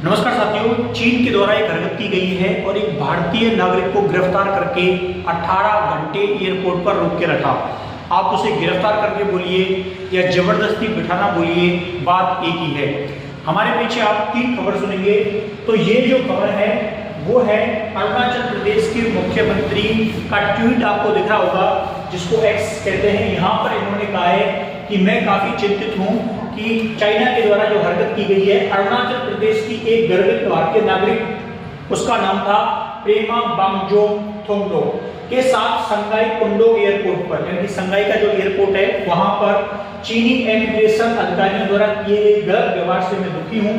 नमस्कार साथियों, चीन के द्वारा एक हरकत की गई है और एक भारतीय नागरिक को गिरफ्तार करके 18 घंटे एयरपोर्ट पर रोक के रखा। आप उसे गिरफ्तार करके बोलिए या जबरदस्ती बिठाना बोलिए, बात एक ही है। हमारे पीछे आप 3 खबर सुनेंगे। तो ये जो खबर है वो है अरुणाचल प्रदेश के मुख्यमंत्री का ट्वीट, आपको दिख रहा होगा, जिसको एक्स कहते हैं। यहाँ पर इन्होंने कहा है कि मैं काफी चिंतित हूँ कि चाइना के द्वारा जो हरकत की गई है अरुणाचल प्रदेश की एक गर्भित भारतीय नागरिक, उसका नाम था प्रेमा बांगजोंग थोंगडो, के साथ संगाई पुंडोंग एयरपोर्ट पर, यानी कि संगाई का जो एयरपोर्ट है वहां पर चीनी इमिग्रेशन अधिकारियों द्वारा किए गए गलत व्यवहार से मैं दुखी हूं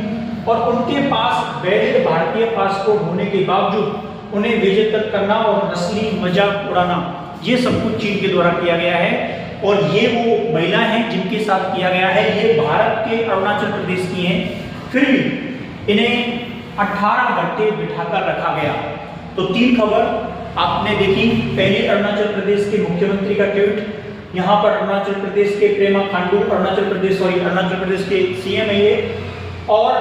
और उनके पास वैलिड भारतीय पासपोर्ट होने के बावजूद उन्हें बेइज्जत करना और नस्ली मजाक उड़ाना, ये सब कुछ चीन के द्वारा किया गया है। और ये वो महिला हैं जिनके साथ किया गया है, ये भारत के अरुणाचल प्रदेश की हैं, फिर भी इन्हें 18 घंटे बिठाकर रखा गया। तो 3 खबर आपने देखी। पहले अरुणाचल प्रदेश के मुख्यमंत्री का ट्वीट, यहाँ पर अरुणाचल प्रदेश के प्रेमा खांडू, अरुणाचल प्रदेश के सीएम है ये, और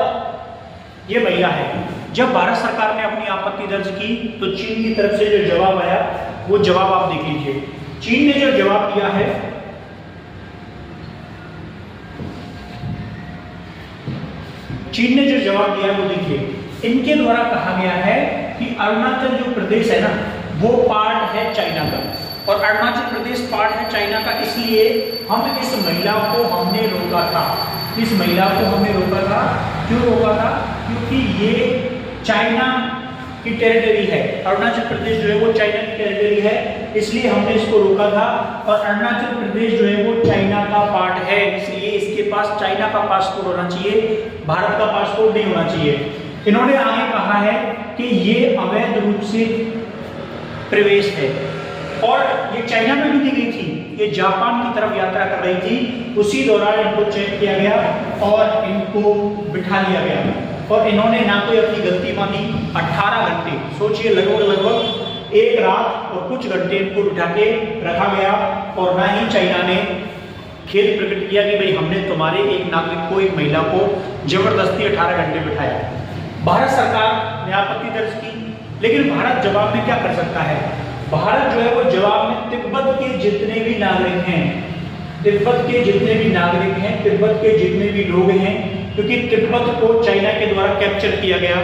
ये महिला है। जब भारत सरकार ने अपनी आपत्ति दर्ज की तो चीन की तरफ से जो जवाब आया वो जवाब आप देख लीजिए। चीन ने जो जवाब दिया है, वो देखिए। इनके द्वारा कहा गया है कि अरुणाचल जो प्रदेश है ना, वो पार्ट है चाइना का, और अरुणाचल प्रदेश पार्ट है चाइना का, इसलिए हम इस महिला को हमने रोका था। इस महिला को हमने रोका था। क्यों रोका था? क्योंकि ये चाइना की टेरिटरी है। अरुणाचल प्रदेश जो है वो चाइना की टेरिटरी है, इसलिए हमने इसको रोका था। और अरुणाचल प्रदेश जो है वो चाइना का पार्ट है, इसलिए इसके पास चाइना का पासपोर्ट होना चाहिए, भारत का पासपोर्ट नहीं होना चाहिए। इन्होंने आगे कहा है कि ये अवैध रूप से प्रवेश है, और ये चाइना में भी दी गई थी, ये जापान की तरफ यात्रा कर रही थी, उसी दौरान इनको चेक किया गया और इनको बिठा लिया गया। और इन्होंने ना कोई अपनी गलती मानी। 18 घंटे सोचिए, लगभग 1 रात और कुछ घंटे इनको बिठा के रखा गया, और ना ही चाइना ने खेद प्रकट किया कि भाई हमने तुम्हारे एक नागरिक को, एक महिला को जबरदस्ती 18 घंटे बिठाया। भारत सरकार ने आपत्ति दर्ज की, लेकिन भारत जवाब में क्या कर सकता है? भारत जो है वो जवाब में तिब्बत के जितने भी नागरिक हैं, तिब्बत के जितने भी लोग हैं, क्योंकि तिब्बत को चाइना के द्वारा कैप्चर किया गया,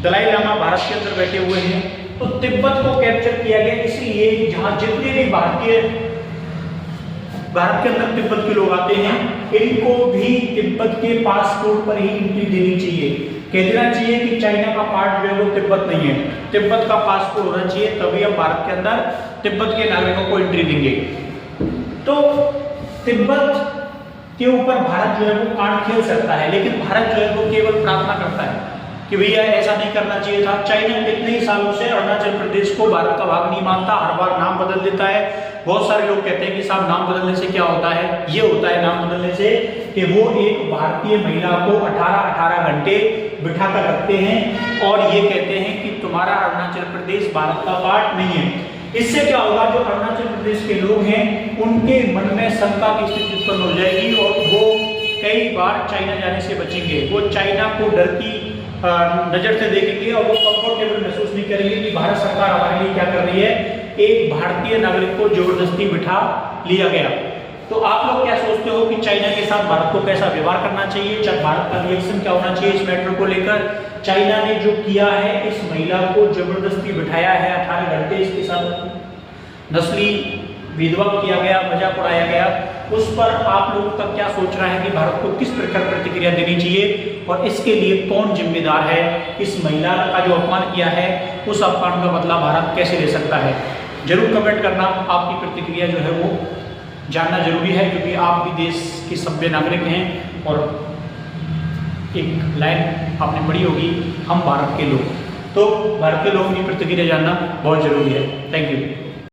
दलाई लामा भारत के अंदर बैठे हुए हैं, तो तिब्बत को कैप्चर किया गया, इसलिए जहां जितने भी भारत के अंदर तिब्बत के लोग आते हैं, इनको भी तिब्बत के पासपोर्ट पर ही एंट्री देनी चाहिए। कह देना चाहिए कि चाइना का पार्ट जो है वो तिब्बत नहीं है, तिब्बत का पासपोर्ट होना चाहिए, तभी हम भारत के अंदर तिब्बत के नागरिकों को एंट्री देंगे। तो तिब्बत के ऊपर भारत जो है वो कार्ड खेल सकता है, लेकिन भारत जो है वो केवल प्रार्थना करता है कि भैया ऐसा नहीं करना चाहिए था। चाइना कितने ही सालों से अरुणाचल प्रदेश को भारत का भाग नहीं मानता, हर बार नाम बदल देता है। बहुत सारे लोग कहते हैं कि साहब नाम बदलने से क्या होता है? ये होता है नाम बदलने से कि वो एक भारतीय महिला को 18 घंटे बिठा कर रखते हैं और ये कहते हैं कि तुम्हारा अरुणाचल प्रदेश भारत का पार्ट नहीं है। इससे क्या होगा? जो अरुणाचल प्रदेश के लोग हैं उनके मन में शंका की स्थिति उत्पन्न हो जाएगी और वो कई बार चाइना जाने से बचेंगे। वो चाइना को डर की नजर से देखेंगे और वो कंफर्टेबल महसूस नहीं करेंगे कि भारत सरकार हमारे लिए क्या कर रही है। एक भारतीय नागरिक को जबरदस्ती बिठा लिया गया। तो आप लोग क्या सोचते हो कि चाइना के साथ भारत को कैसा व्यवहार करना चाहिए? भारत का रिएक्शन क्या होना चाहिए इस मैटर को लेकर? चाइना ने जो किया है, इस महिला को जबरदस्ती बिठाया है 18 घंटे, इसके साथ नस्ली विधवा किया गया, मजाक उड़ाया गया, उस पर आप लोगों का क्या सोच रहा है कि भारत को किस प्रकार प्रतिक्रिया देनी चाहिए और इसके लिए कौन जिम्मेदार है? इस महिला का जो अपमान किया है, उस अपमान का बदला भारत कैसे ले सकता है? जरूर कमेंट करना। आपकी प्रतिक्रिया जो है वो जानना जरूरी है, क्योंकि आप भी देश के सभ्य नागरिक हैं और एक लाइन आपने पढ़ी होगी, हम भारत के लोग। तो भारत के लोगों की प्रतिक्रिया जानना बहुत जरूरी है। Thank you.